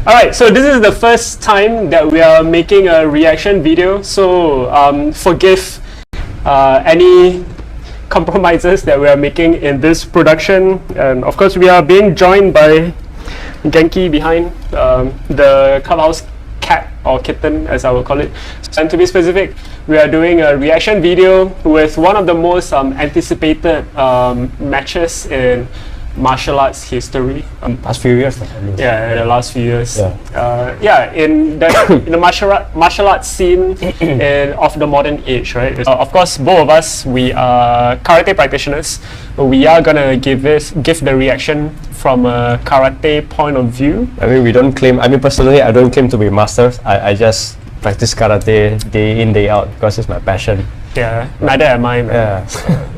Alright, so this is the first time that we are making a reaction video, so forgive any compromises that we are making in this production. And of course we are being joined by Genki behind, the clubhouse cat or kitten as I will call it. And to be specific, we are doing a reaction video with one of the most anticipated matches in martial arts history. Past few years, yeah, in the last few years. Yeah, in the martial arts scene of the modern age, right? Of course, both of us, we are karate practitioners. We are gonna give the reaction from a karate point of view. I mean, we don't claim. I mean, personally, I don't claim to be masters. I just practice karate day in, day out because it's my passion. Yeah, neither am I, man. Yeah.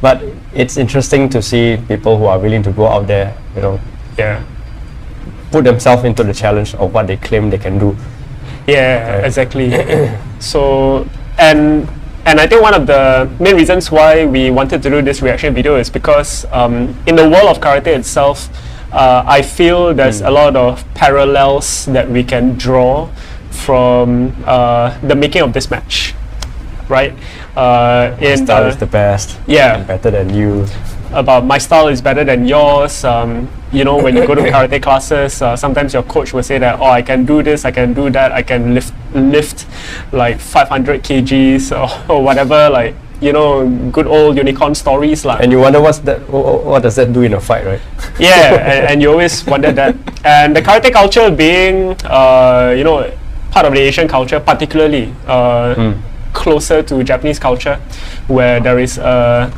But it's interesting to see people who are willing to go out there, you know, put themselves into the challenge of what they claim they can do. Yeah, exactly. So, and I think one of the main reasons why we wanted to do this reaction video is because in the world of karate itself, I feel there's a lot of parallels that we can draw from the making of this match, right? My style is the best. Yeah, I'm better than you. About my style is better than yours. You know, when you go to karate classes, sometimes your coach will say that, oh, I can do this, I can do that, I can lift like 500 kgs or whatever, like, you know, good old unicorn stories. And you wonder what does that do in a fight, right? Yeah, and you always wonder that. And the karate culture being, you know, part of the Asian culture, particularly closer to Japanese culture, where there is a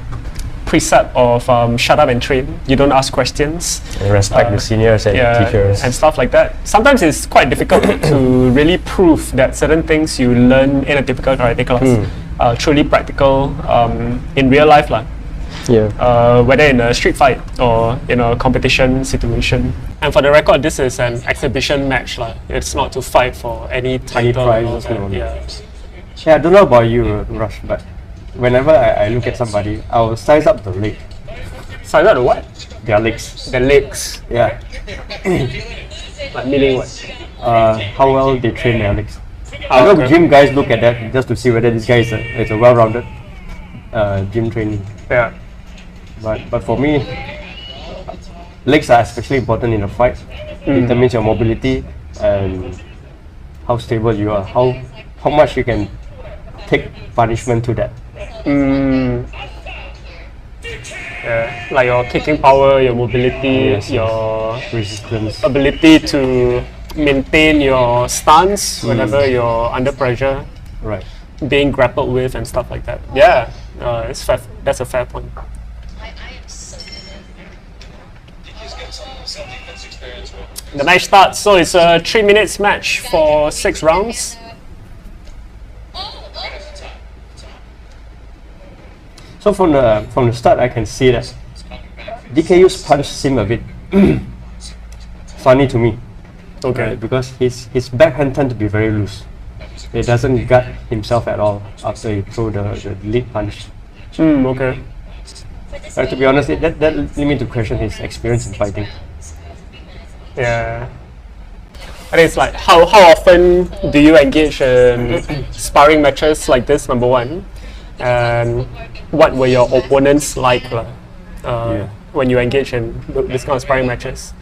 precept of shut up and train. You don't ask questions. And respect the seniors and teachers. And stuff like that. Sometimes it's quite difficult to really prove that certain things you learn in a typical karate class are truly practical in real life. Whether in a street fight or in a competition situation. And for the record, this is an exhibition match. It's not to fight for any title. Yeah, I don't know about you, Rush, but whenever I look at somebody, I will size up the leg. Size up the what? Their legs. The legs. Yeah. Like meaning what? How well they train their legs. I know gym guys look at that just to see whether this guy is a well-rounded gym training. Yeah. But for me, legs are especially important in a fight. It determines your mobility and how stable you are, how much you can take punishment to that. Yeah, like your kicking power, your mobility, your resistance, ability to maintain your stance whenever you're under pressure, right? Being grappled with and stuff like that. Yeah, it's fair. That's a fair point. The match starts. So it's a 3 minutes match for 6 rounds. So from the start, I can see that DK Yoo's punch seem a bit funny to me. Okay. Because his backhand tend to be very loose. He doesn't gut himself at all after he throw the lead punch. Okay. To be honest, that leads me to question his experience in fighting. Yeah. I think it's like how often do you engage in sparring matches like this, number one? And what were your opponents like when you engage in this kind of sparring matches?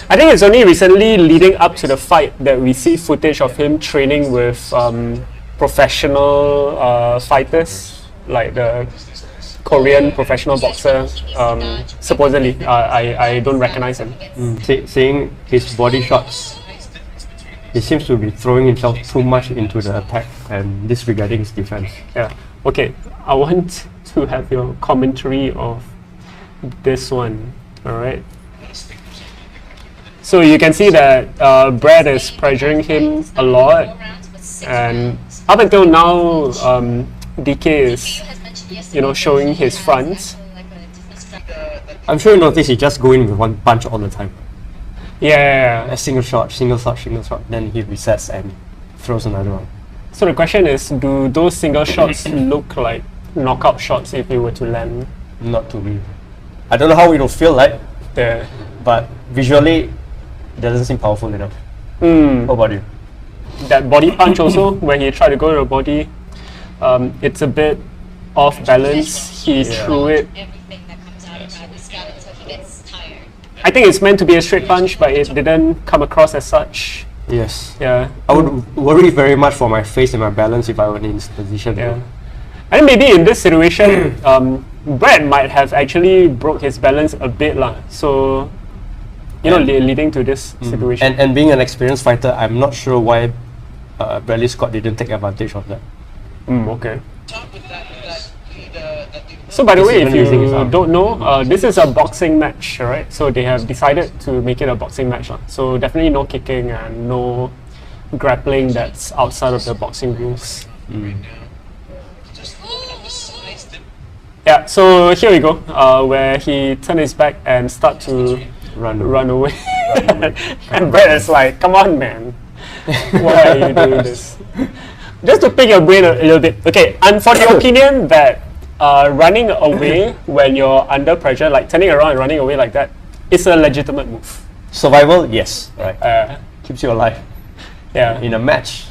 I think it's only recently leading up to the fight that we see footage of him training with professional fighters, like the Korean professional boxer. Supposedly, I don't recognize him. Seeing his body shots, he seems to be throwing himself too much into the attack and disregarding his defense. Yeah. Okay, I want to have your commentary of this one. Alright. So you can see that Brad is pressuring him a lot, and up until now, DK is, you know, showing his fronts. I'm sure you notice he just go in with one punch all the time. Yeah. A single shot, then he resets and throws another one. So the question is, do those single shots look like knockout shots if you were to land? Not to me. I don't know how it will feel like, but visually doesn't seem powerful enough. Hmm. How about you? That body punch also, when he tried to go to the body, it's a bit off balance. He threw it. Everything that comes out of this guy until he gets tired. I think it's meant to be a straight punch, but it didn't come across as such. Yes. Yeah. I would worry very much for my face and my balance if I were in this position. Yeah. And maybe in this situation, Brad might have actually broke his balance a bit lah. So, leading to this situation. And being an experienced fighter, I'm not sure why Bradley Scott didn't take advantage of that. Okay. So by the way, if even using his you arm. don't know, this is a boxing match, right? So they have decided to make it a boxing match. So definitely no kicking and no grappling that's outside of the boxing rules. Yeah, so here we go, where he turned his back and start to run away. And Brett is like, come on man, why are you doing this? Just to pick your brain a little bit. Okay, and for the opinion that running away when you're under pressure, like turning around and running away like that, is a legitimate move. Survival, yes. Right. Keeps you alive. Yeah. In a match,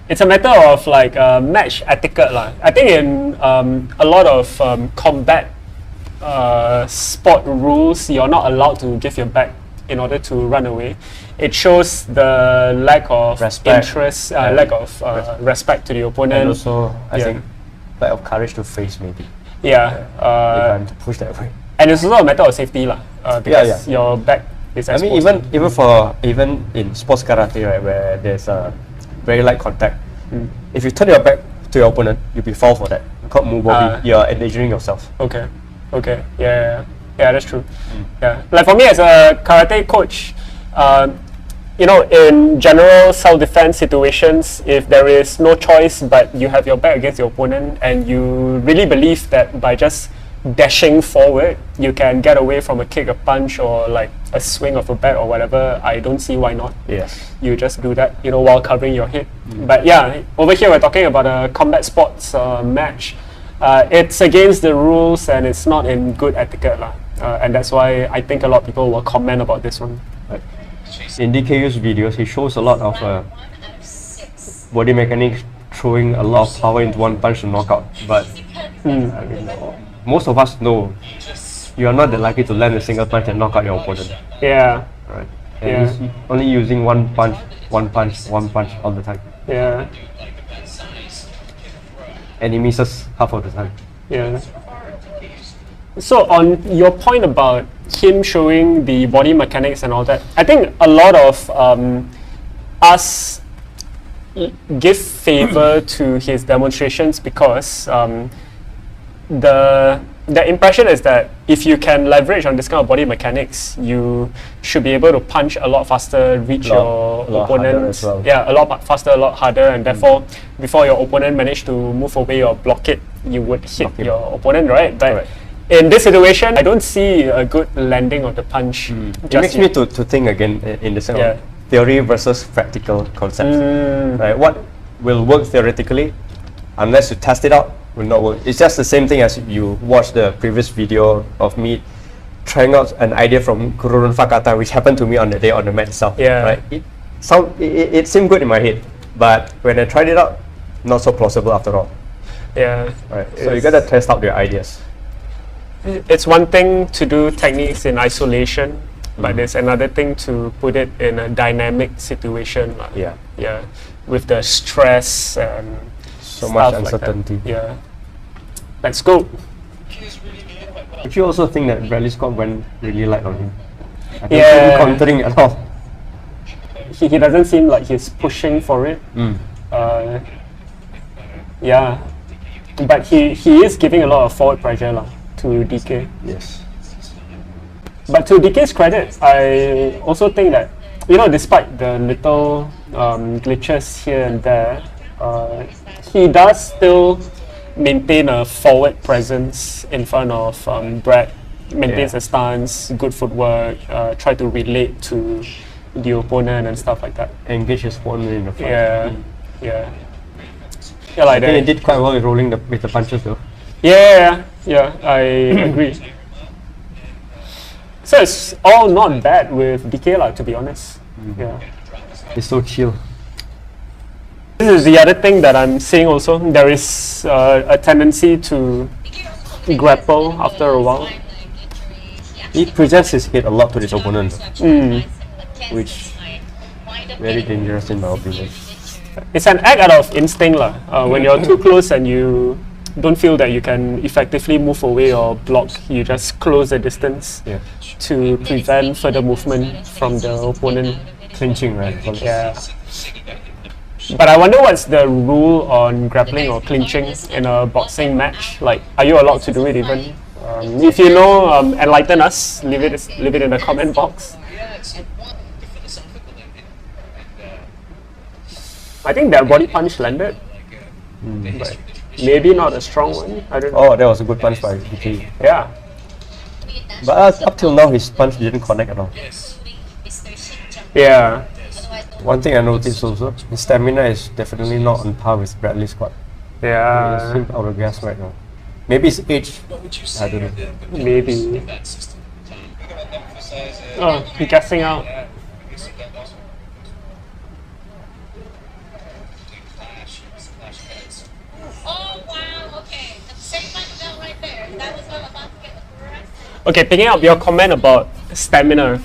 It's a matter of like match etiquette lah. I think in a lot of combat sport rules, you're not allowed to give your back in order to run away. It shows the lack of Respect. interest, lack of respect to the opponent. and also I Yeah. think lack of courage to face maybe. Yeah, If I'm to push that way. and it's also a matter of safety lah. Because yeah. your back is I exposed. mean, even in sports karate, right, where there's a very light contact, if you turn your back to your opponent, you'll be fouled for that. Called mubobi. You're endangering yourself. Okay. Yeah, that's true. Yeah, like for me as a karate coach, in general self-defense situations, if there is no choice but you have your back against your opponent and you really believe that by just dashing forward, you can get away from a kick, a punch, or like a swing of a bat or whatever, I don't see why not. Yes. You just do that, while covering your head. But yeah, over here we're talking about a combat sports match. It's against the rules and it's not in good etiquette lah. And that's why I think a lot of people will comment about this one. In DK Yoo's videos, he shows a lot of body mechanics, throwing a lot of power into one punch to knock out. But I mean, most of us know you are not that likely to land a single punch and knock out your opponent. Yeah, Right? And he's only using one punch all the time. yeah, And he misses half of the time. yeah. So on your point about him showing the body mechanics and all that, I think a lot of us give favor to his demonstrations because the impression is that if you can leverage on this kind of body mechanics, you should be able to punch a lot faster, reach your a lot harder opponent. as well. Yeah, a lot faster, a lot harder, and therefore, before your opponent managed to move away or block it, you would hit Block it. your opponent, right? But Correct. in this situation, I don't see a good landing of the punch. It just makes yet. me to think again in the sense Yeah. of theory versus practical concepts. Mm. Right? What will work theoretically, unless you test it out, will not work. It's just the same thing as you watch the previous video of me trying out an idea from Kururun Fakata, which happened to me on the day on the mat itself. Yeah. Right? It seemed good in my head, but when I tried it out, not so plausible after all. Yeah. Right? So you gotta test out your ideas. It's one thing to do techniques in isolation, but there's another thing to put it in a dynamic situation. Lah. Yeah. Yeah. With the stress and So much stuff like that. uncertainty. Yeah. Let's go. Would you also think that Bradley Scott went really light on him? I don't Yeah. see him countering at all. He doesn't seem like he's pushing for it. Yeah. But he is giving a lot of forward pressure lah, to DK. Yes. But to DK's credit, I also think that, despite the little glitches here and there, he does still maintain a forward presence in front of Brad, maintains Yeah. a stance, good footwork, try to relate to the opponent and stuff like that. Engage his opponent in the fight. Yeah, I like think he that. did quite well with rolling with the punches though. Yeah, I agree. So it's all not bad with DK lah, to be honest. Yeah. It's so chill. This is the other thing that I'm seeing also. There is a tendency to grapple after a while. He presents his head a lot to his opponent, which very dangerous in my opinion. It's an act out of instinct lah. When you're too close and you don't feel that you can effectively move away or block, you just close the distance Yeah. to prevent further movement from the opponent. Clinching, right? Yeah. But I wonder what's the rule on grappling or clinching in a boxing match? Like, are you allowed to do it even? If you know, enlighten us. Leave it in the comment box. I think that body punch landed, but maybe not a strong one. I don't know. Oh, that was a good punch by DK. Yeah. But up till now, his punch didn't connect at all. Yeah. One thing I noticed also, his stamina is definitely not on par with Bradley Scott. He Yeah. seems out of gas right now. Maybe it's age. I don't know. Maybe. Oh, he gassing out. Oh wow, okay. The same one fell right there. That was all about to get arrested. Okay, picking up your comment about stamina.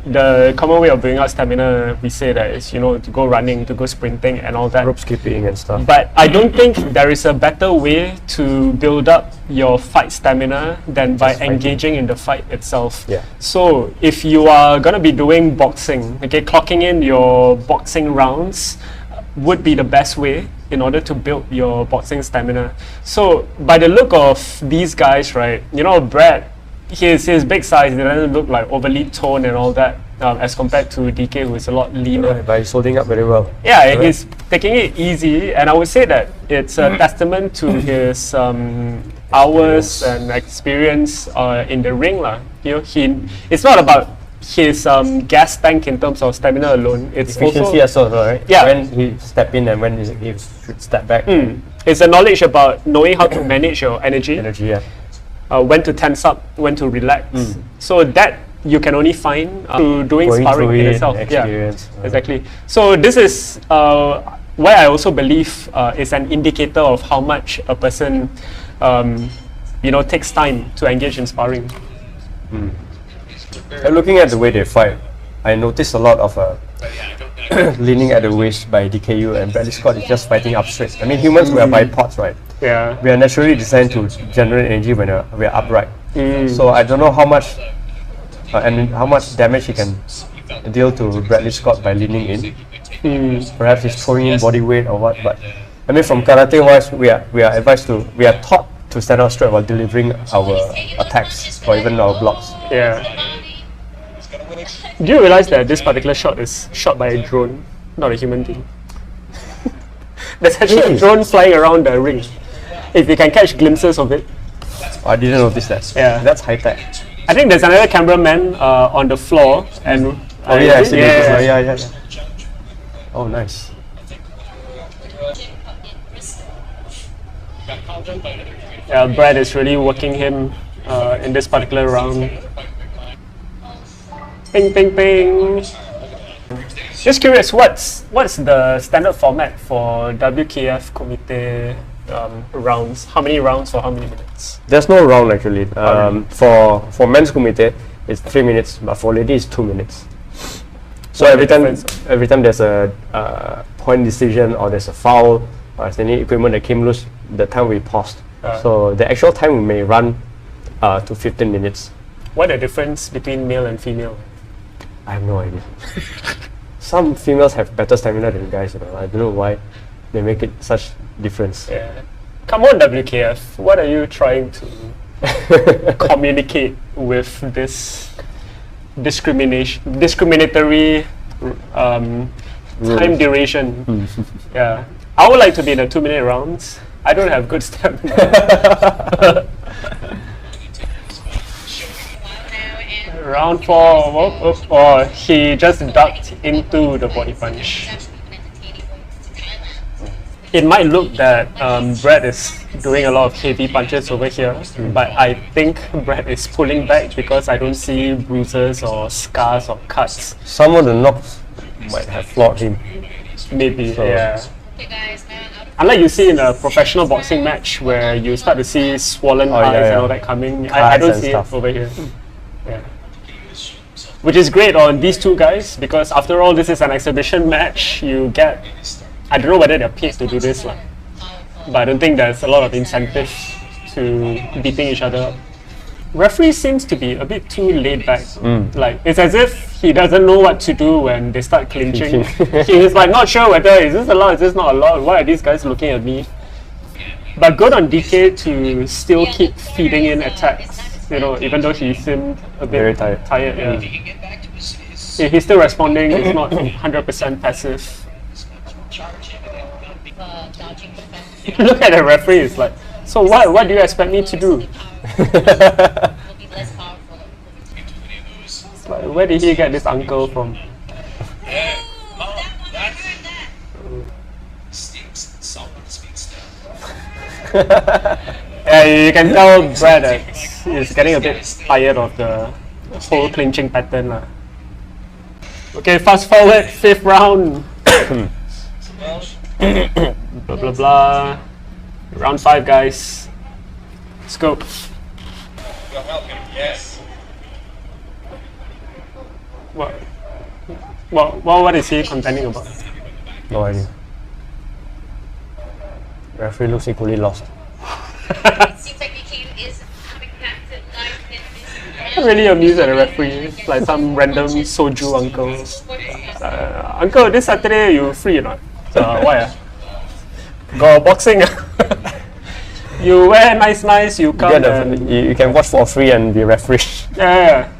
The common way of bringing out stamina, we say that is, you know, to go running, to go sprinting and all that. Rope skipping and stuff. But I don't think there is a better way to build up your fight stamina than by Just fighting. engaging in the fight itself. Yeah. So if you are going to be doing boxing, okay, clocking in your boxing rounds would be the best way in order to build your boxing stamina. So by the look of these guys, right, you know, Brad, his big size, he doesn't look like overly toned and all that, as compared to DK, who is a lot leaner. Right, but he's holding up very well. Yeah, he's taking it easy, and I would say that it's a testament to his hours and experience in the ring lah. You know, it's not about his gas tank in terms of stamina alone. It's Efficiency also as well, right? Yeah. When he step in and when he should step back. it's a knowledge about knowing how to manage your energy, Energy, yeah. when to tense up, when to relax. So that you can only find through doing Going sparring through in it, itself. experience. Yeah, exactly. So this is why I also believe is an indicator of how much a person, you know, takes time to engage in sparring. And looking at the way they fight, I noticed a lot of leaning at the waist by DK Yoo, and Bradley Scott is just fighting up straight. I mean, humans, we are bipods, right? Yeah. We are naturally designed to generate energy when we are upright. So I don't know how much and how much damage he can deal to Bradley Scott by leaning in. Perhaps he's throwing in body weight or what. But I mean, from karate wise, we are taught to stand up straight while delivering our attacks or even our blocks. Yeah. Do you realize that this particular shot is shot by a drone, not a human being? There's actually a drone flying around the ring. If you can catch glimpses of it. I didn't notice that. Yeah. That's high tech. I think there's another cameraman on the floor, and Oh yeah, I see that. yeah. Yeah. Oh, nice. Yeah, Brad is really working him in this particular round. Ping, ping, ping. Just curious, what's the standard format for WKF Kumite rounds? How many rounds for how many minutes? There's no round actually. For men's kumite, it's 3 minutes, but for ladies, it's 2 minutes. So What every time, difference? every time there's a point decision or there's a foul or there's any equipment that came loose, the time we paused. So the actual time we may run to 15 minutes. What the difference between male and female? I have no idea. Some females have better stamina than guys. You know, I don't know why they make it such difference. Yeah. Come on, WKF. What are you trying to communicate with this discriminatory time duration? Yeah. I would like to be in the 2-minute rounds. I don't have good stamina. Round 4. Oh, he just ducked into the body punch. It might look that Brad is doing a lot of heavy punches over here, but I think Brad is pulling back because I don't see bruises or scars or cuts. Some of the knocks might have floored him. Maybe, So- yeah. Okay, guys, man. Unlike you see in a professional boxing match where you start to see swollen eyes yeah, and yeah. all that coming, I Cuts don't and see stuff. it over here. Yeah. Which is great on these two guys because after all, this is an exhibition match. You get, I don't know whether they're paid to do this, lah, but I don't think there's a lot of incentive to beating each other up. Referee seems to be a bit too laid back. Like it's as if he doesn't know what to do when they start clinching. He's like not sure whether is this allowed, is this not allowed. Why are these guys looking at me? But good on DK to still keep feeding in attacks. You know, even though he seemed a bit Very tired. yeah. He's still responding. He's not 100% passive. Dodging defense Look at the referee. It's like, so what do you expect me to do? will be less powerful. It's like, where did he get this uncle from? Yeah, you can tell Brad that he's getting a bit tired of the whole clinching pattern. Lah. Okay, fast forward, 5th round. Blah blah blah. Round 5, guys. Let's go. What is he contending about? No idea. Referee looks equally lost. Seems like DK is coming back to life in this. I'm really amused at the referee. It's like some random soju uncle. Uncle, this Saturday you free or not? Why? Got boxing. You wear nice, you come Get and you can watch for free and be referee. yeah.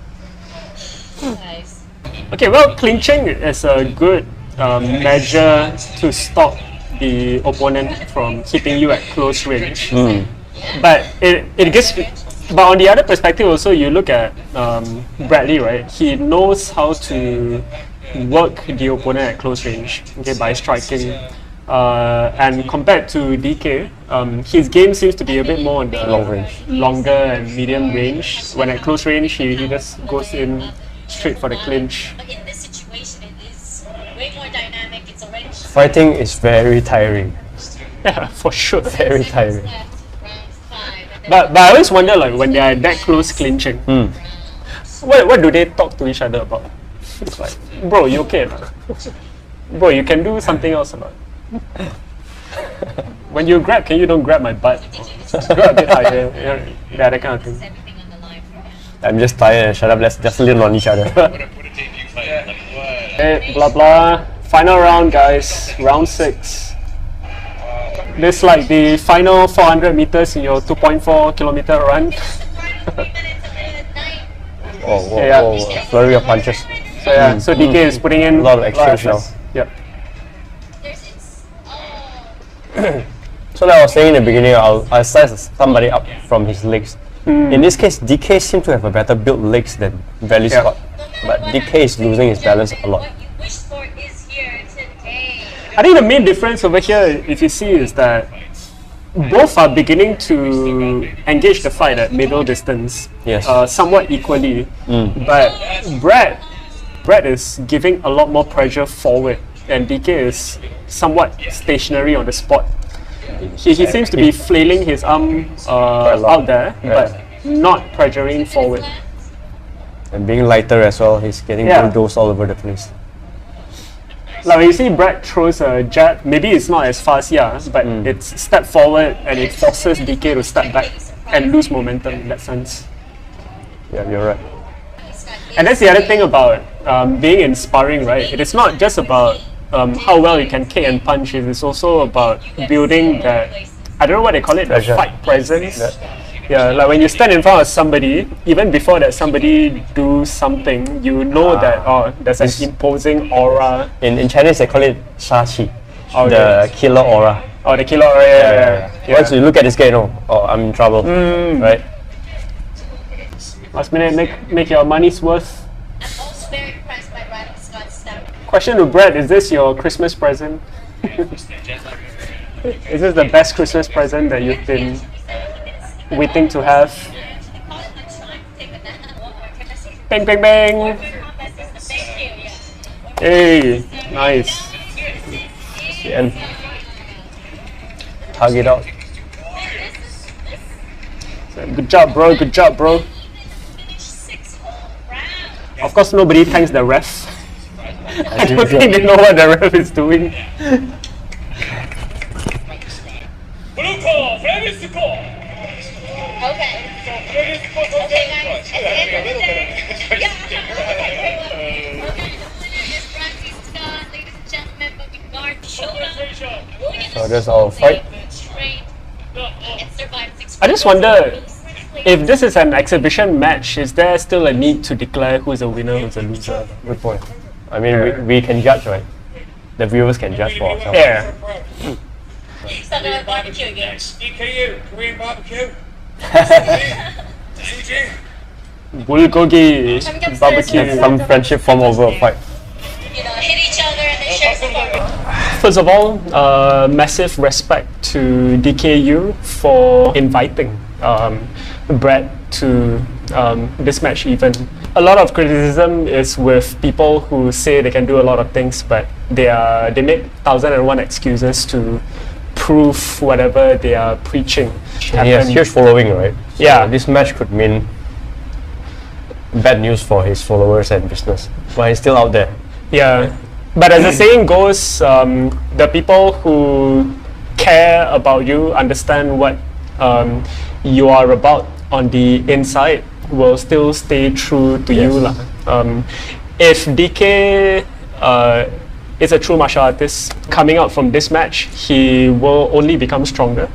Nice. Okay, well, clinching is a good measure to stop the opponent from hitting you at close range. But it gets. But on the other perspective, also you look at Bradley, right? He knows how to work the opponent at close range, okay, by striking. And compared to DK, his game seems to be a bit more on the Long range. longer and medium range. When at close range, he just goes in straight for the clinch. But in this situation, it is way more dynamic. It's already Fighting is very tiring. Yeah, for sure. Very tiring. left, round 5. And then But I always wonder, like, when they are that close clinching, what do they talk to each other about? It's like, bro, you okay or not? Bro, you can do something else or not? When you grab, can you don't grab my butt? Grab a bit higher, yeah, that kind of thing. everything on the line for him. I'm just tired and shut up, let's just lean on each other. Okay, blah blah. Final round, guys. Round 6. This is like the final 400 meters in your 2.4 kilometer run. 3 minutes at night. Whoa, Yeah. whoa. Flurry of punches. So yeah, so DK is putting in A lot of exchange now. effort. Yep. There's it's oh So like I was saying in the beginning, I'll size somebody up from his legs. In this case, DK seems to have a better built legs than Valley Yeah. Scott. But DK is losing his balance a lot. what you wish for is here today. I think the main difference over here, if you see, is that both are beginning to engage the fight at middle distance, Yes. somewhat equally. But Brad is giving a lot more pressure forward, and DK is somewhat stationary on the spot. He seems to be flailing his arm out there, but not pressuring forward. And being lighter as well, he's getting Yeah. bulldozed all over the place. Like when you see Brad throws a jab, maybe it's not as fast, yeah, but it's step forward and it forces DK to step back and lose momentum in that sense. Yeah, you're right. And that's the other thing about being in sparring, right? It is not just about how well you can kick and punch, it is also about building that, I don't know what they call it, the Pressure. fight presence. Yeah, like when you stand in front of somebody, even before that somebody do something, you know that there's an imposing aura. In Chinese, they call it 杀气, Oh, the okay. killer aura. Or the killer aura, yeah. Once you look at this guy, you know, oh, I'm in trouble, right? Last minute, make your money's worth. I'm also very impressed by Ryan Scott's step. Question to Brad, is this your Christmas present? Is this the best Christmas present that you've been waiting to have? Bang, bang, bang! Hey, nice. And hug it out. Good job, bro. Good job, bro. Of course, nobody thanks the ref. I don't think they know what the ref is doing. Blue call, Flemish call. Okay. Okay, guys. At the end of the day, yeah. Okay, this practice is done, ladies and gentlemen. But we guard the shoulder. So that's our fight. Straight and survive 6 I just wonder if this is an exhibition match. Is there still a need to declare who's a winner, who's a loser? Good point. I mean, we can judge, right? The viewers can judge for ourselves. Yeah. It's not a barbecue again. DK Yoo, Korean barbecue. Bulgogi barbecue. Some friendship form over a fight. You know, hit each other and then share some barbecue. First of all, massive respect to DK Yoo for inviting Brad to this match even. A lot of criticism is with people who say they can do a lot of things, but they make 1,001 excuses to prove whatever they are preaching. And he has huge following, right? So Yeah. this match could mean bad news for his followers and business, but he's still out there. Yeah, but as the saying goes, the people who care about you, understand what you are about on the inside, will still stay true to you lah. If DK is a true martial artist, coming out from this match, he will only become stronger.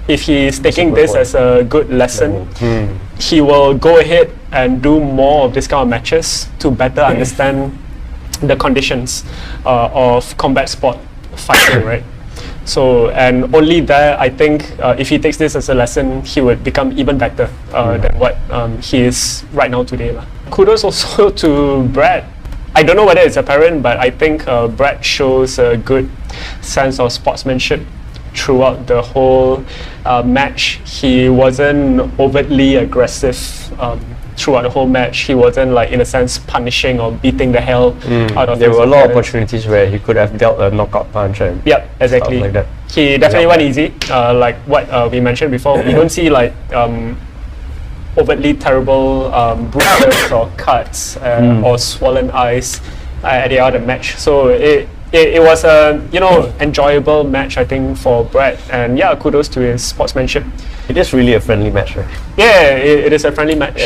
If he is taking good this point. as a good lesson, he will go ahead and do more of this kind of matches to better understand the conditions of combat sport fighting, right? So, and only there, I think, if he takes this as a lesson, he would become even better than what he is right now today lah. Kudos also to Brad. I don't know whether it's apparent, but I think Brad shows a good sense of sportsmanship throughout the whole match. He wasn't overtly aggressive throughout the whole match. He wasn't, like, in a sense, punishing or beating the hell out of There his were a lot of opponents. opportunities where he could have dealt a knockout punch and Yep, exactly. stuff like that. He definitely went easy, like what we mentioned before. We don't see like overtly terrible bruises or cuts or swollen eyes at the end of the match. So it was a enjoyable match, I think, for Brad. And yeah, kudos to his sportsmanship. it is really a friendly match, right? Yeah, it is a friendly match.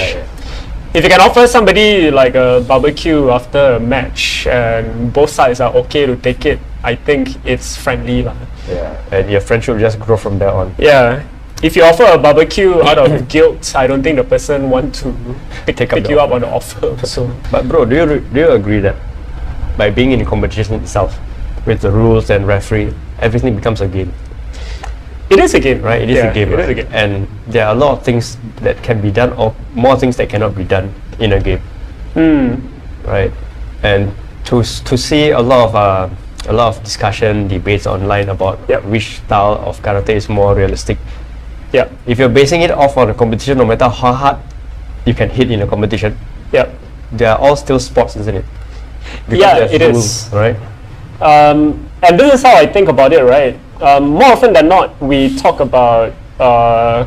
If you can offer somebody like a barbecue after a match and both sides are okay to take it, I think it's friendly lah. Yeah, and your friendship will just grow from there on. Yeah. If you offer a barbecue out of guilt, I don't think the person want to pick up you the up on the offer. So But bro, do you agree that by being in the competition itself, with the rules and referee, everything becomes a game, it is a game, right? It is a game, It right? is a game. And there are a lot of things that can be done, or more things that cannot be done in a game, right? And to see a lot of discussion, debates online about which style of karate is more realistic. Yeah. If you're basing it off on a competition, no matter how hard you can hit in a competition, Yeah. they are all still sports, isn't it? Yeah, there's it rules, is. right? And this is how I think about it, right? More often than not, we talk about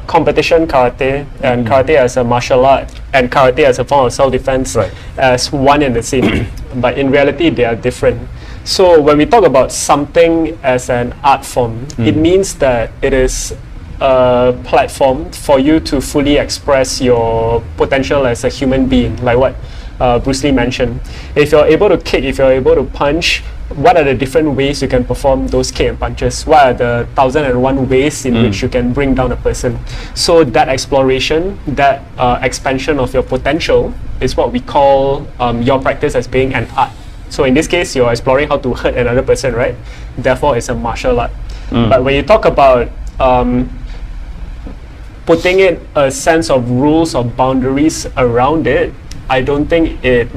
competition karate and karate as a martial art and karate as a form of self-defense Right. as one and the same. But in reality, they are different. So when we talk about something as an art form, it means that it is a platform for you to fully express your potential as a human being, like what Bruce Lee mentioned. If you're able to kick, if you're able to punch, what are the different ways you can perform those kick and punches? What are the 1,001 ways in which you can bring down a person? So that exploration, that expansion of your potential is what we call your practice as being an art. So in this case, you're exploring how to hurt another person, right? Therefore, it's a martial art. But when you talk about putting in a sense of rules or boundaries around it, I don't think it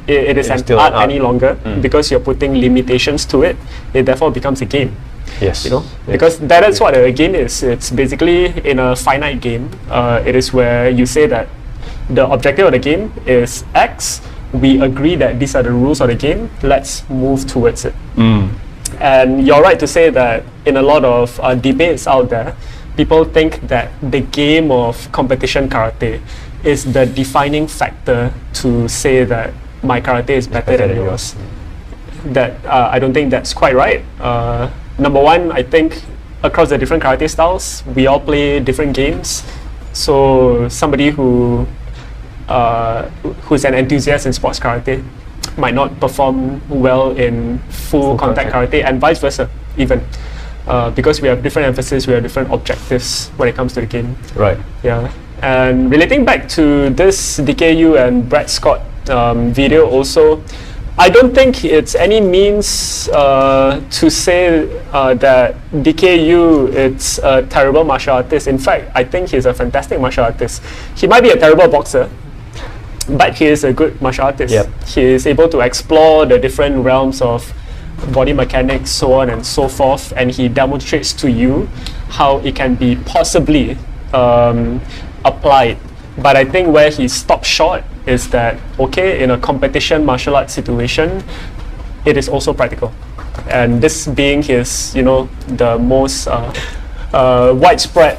is an still art an art. any longer because you're putting limitations to it. It therefore becomes a game. Yes. You know, Yes. because that is what a game is. It's basically in a finite game. It is where you say that the objective of the game is X. We agree that these are the rules of the game. Let's move towards it. And you're right to say that in a lot of debates out there, people think that the game of competition karate is the defining factor to say that my karate is better than yours. That I don't think that's quite right. Number one, I think across the different karate styles, we all play different games. So somebody who's an enthusiast in sports karate might not perform well in full contact karate, and vice versa even. Because we have different emphasis, we have different objectives when it comes to the game. Right. Yeah. And relating back to this DK Yoo and Brad Scott video also, I don't think it's any means to say that DK Yoo is a terrible martial artist. In fact, I think he's a fantastic martial artist. He might be a terrible boxer, but he is a good martial artist. Yep. He is able to explore the different realms of body mechanics, so on and so forth, and he demonstrates to you how it can be possibly applied. But I think where he stopped short is that, okay, in a competition martial arts situation, it is also practical. And this being his, the most widespread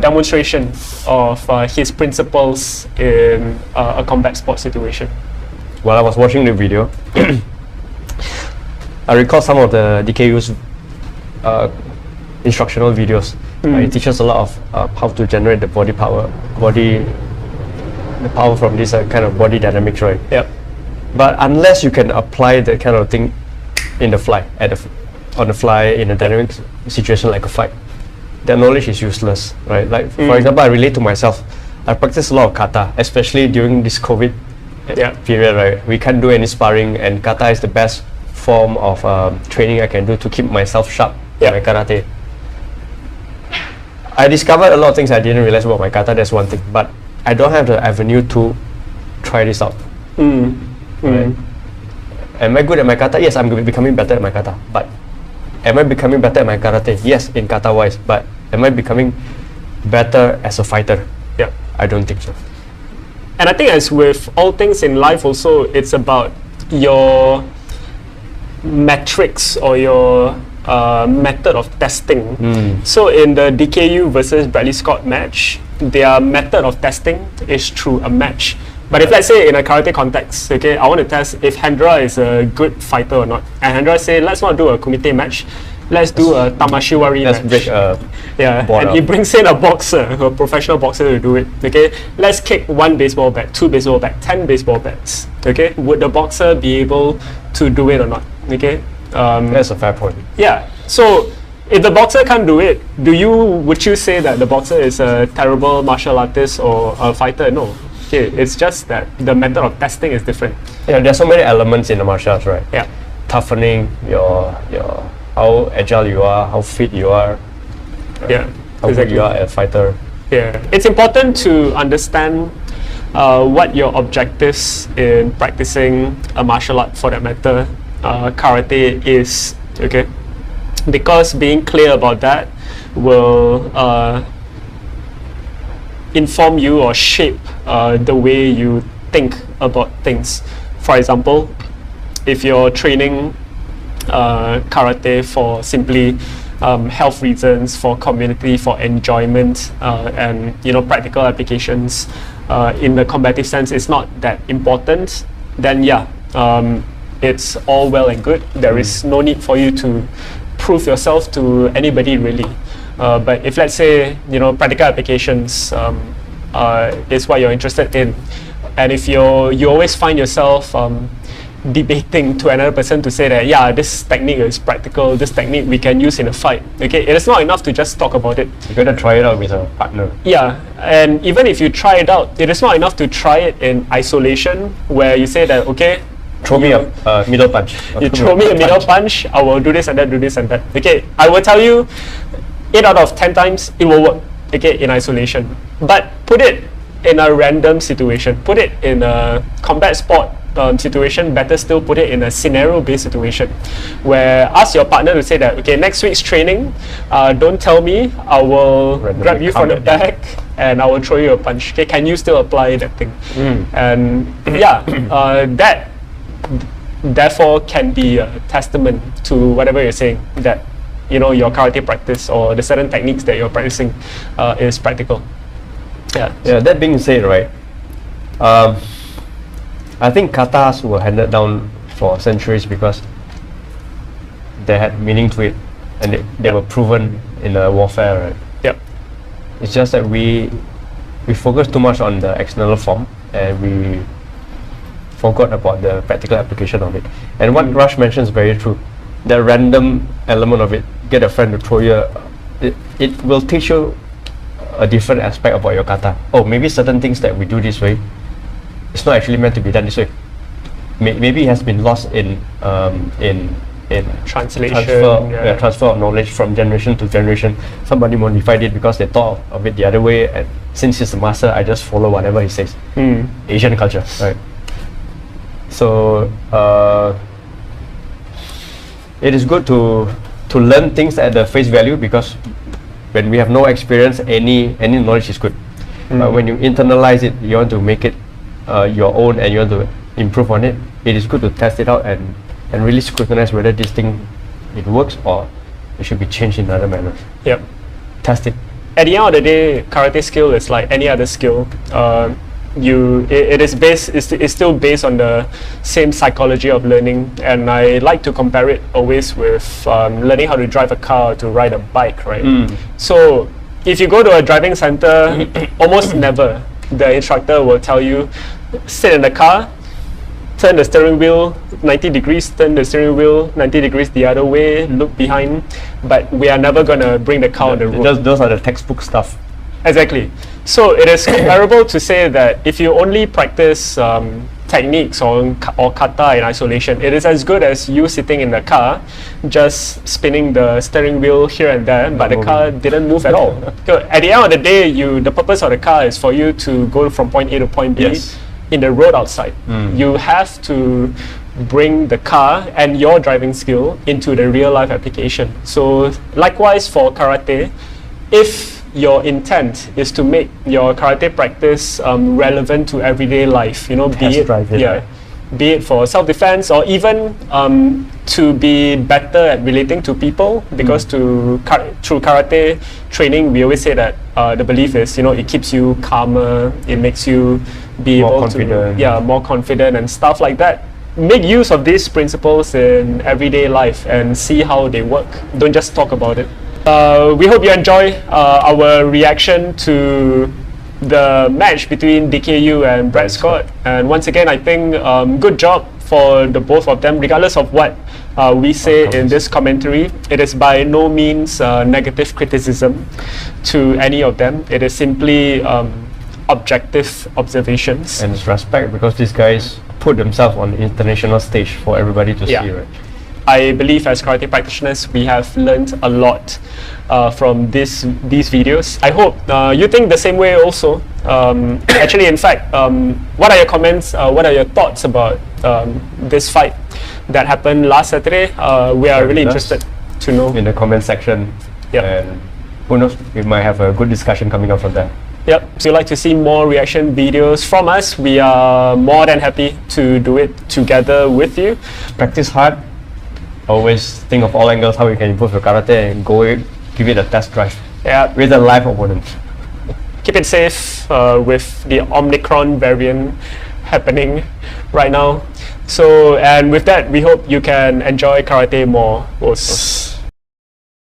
demonstration of his principles in a combat sports situation. While I was watching the video, I recall some of the DK Yoo's instructional videos. It teaches a lot of how to generate the the power from this kind of body dynamics, right? Yep. But unless you can apply that kind of thing in the fly, on the fly in a dynamic situation like a fight, that knowledge is useless, right? Like for example, I relate to myself. I practice a lot of kata, especially during this COVID period, right? We can't do any sparring, and kata is the best form of training I can do to keep myself sharp in my karate. I discovered a lot of things I didn't realize about my kata. That's one thing, but I don't have the avenue to try this out. Right? Am I good at my kata? Yes, I'm becoming better at my kata. But am I becoming better at my karate? Yes, in kata wise. But am I becoming better as a fighter? Yeah. I don't think so. And I think as with all things in life also, it's about your metrics or your method of testing. So in the DK Yoo versus Bradley Scott match, their method of testing is through a match. But if let's say in a karate context, okay, I want to test if Hendra is a good fighter or not. And Hendra say, let's not do a kumite match, let's do a tamashiwari Let's match. break a board and out. he brings in a boxer, a professional boxer to do it. Okay, let's kick 1 baseball bat, 2 baseball bat, 10 baseball bats. Okay, would the boxer be able to do it or not? Okay, That's a fair point. yeah. So if the boxer can't do it, would you say that the boxer is a terrible martial artist or a fighter? No. Okay, it's just that the method of testing is different. Yeah, there's so many elements in the martial arts, right? Yeah. Toughening, your how agile you are, how fit you are, Yeah. how good you are as a fighter. Yeah. It's important to understand what your objectives in practicing a martial art, for that matter, karate is. Okay. Because being clear about that will inform you or shape the way you think about things. For example, if you're training karate for simply health reasons, for community, for enjoyment, and practical applications in the combative sense, it's not that important, then it's all well and good. There is no need for you to prove yourself to anybody really. But if let's say practical applications is what you're interested in, and if you always find yourself debating to another person to say that this technique is practical, this technique we can use in a fight. Okay, it is not enough to just talk about it. You gotta try it out with a partner. Yeah, and even if you try it out, it is not enough to try it in isolation, where you say that okay, Throw me a middle punch. you throw me a middle punch, I will do this and that, do this and that. Okay, I will tell you 8 out of 10 times it will work, okay, in isolation. But put it in a random situation. Put it in a combat sport situation. Better still, put it in a scenario-based situation, where ask your partner to say that, okay, next week's training, don't tell me, I will Randomly grab you from the come at back and I will throw you a punch. Okay, can you still apply that thing? And yeah, that therefore can be a testament to whatever you're saying, that your karate practice or the certain techniques that you're practicing is practical. Yeah. That being said, right, I think katas were handed down for centuries because they had meaning to it, and they were proven in the warfare, right? Yep. It's just that we focus too much on the external form, and we forgot about the practical application of it. And what Rush mentions is very true. The random element of it, get a friend to throw you, it will teach you a different aspect about your kata. Oh, maybe certain things that we do this way, it's not actually meant to be done this way. Maybe it has been lost in Translation. transfer of knowledge from generation to generation. Somebody modified it because they thought of it the other way, and since he's the master, I just follow whatever he says. Asian culture, right? So it is good to learn things at the face value, because when we have no experience, any knowledge is good. But when you internalize it, you want to make it your own, and you want to improve on it, it is good to test it out and really scrutinize whether this thing, it works or it should be changed in other manners. Yep. Test it. At the end of the day, karate skill is like any other skill. It's still based on the same psychology of learning, and I like to compare it always with learning how to drive a car or to ride a bike, right? So if you go to a driving center, almost never the instructor will tell you, sit in the car, turn the steering wheel 90 degrees, turn the steering wheel 90 degrees the other way, look behind, but we are never going to bring the car on the road. Those are the textbook stuff. Exactly. So it is comparable to say that if you only practice techniques or kata in isolation, it is as good as you sitting in the car, just spinning the steering wheel here and there, but the car didn't move at all. So at the end of the day, the purpose of the car is for you to go from point A to point B in the road outside. You have to bring the car and your driving skill into the real life application. So likewise for karate, if your intent is to make your karate practice relevant to everyday life, be it for self-defense or even to be better at relating to people, because through karate training, we always say that the belief is, it keeps you calmer, it makes you be More able confident. to more confident and stuff like that. Make use of these principles in everyday life and see how they work. Don't just talk about it. We hope you enjoy our reaction to the match between DK Yoo and Brad Scott. And once again, I think good job for the both of them, regardless of what we say in this commentary. It is by no means negative criticism to any of them. It is simply objective observations. And it's respect, because these guys put themselves on the international stage for everybody to see, right? I believe as karate practitioners, we have learned a lot from these videos. I hope you think the same way also. Actually, in fact, what are your comments? What are your thoughts about this fight that happened last Saturday? We are really interested to know. In the comment section. And who knows, we might have a good discussion coming up from there. Yep. So if you'd like to see more reaction videos from us, we are more than happy to do it together with you. Practice hard. Always think of all angles how you can improve your karate, and give it a test drive. Yeah. With a live opponent. Keep it safe with the Omicron variant happening right now. So, and with that, we hope you can enjoy karate more.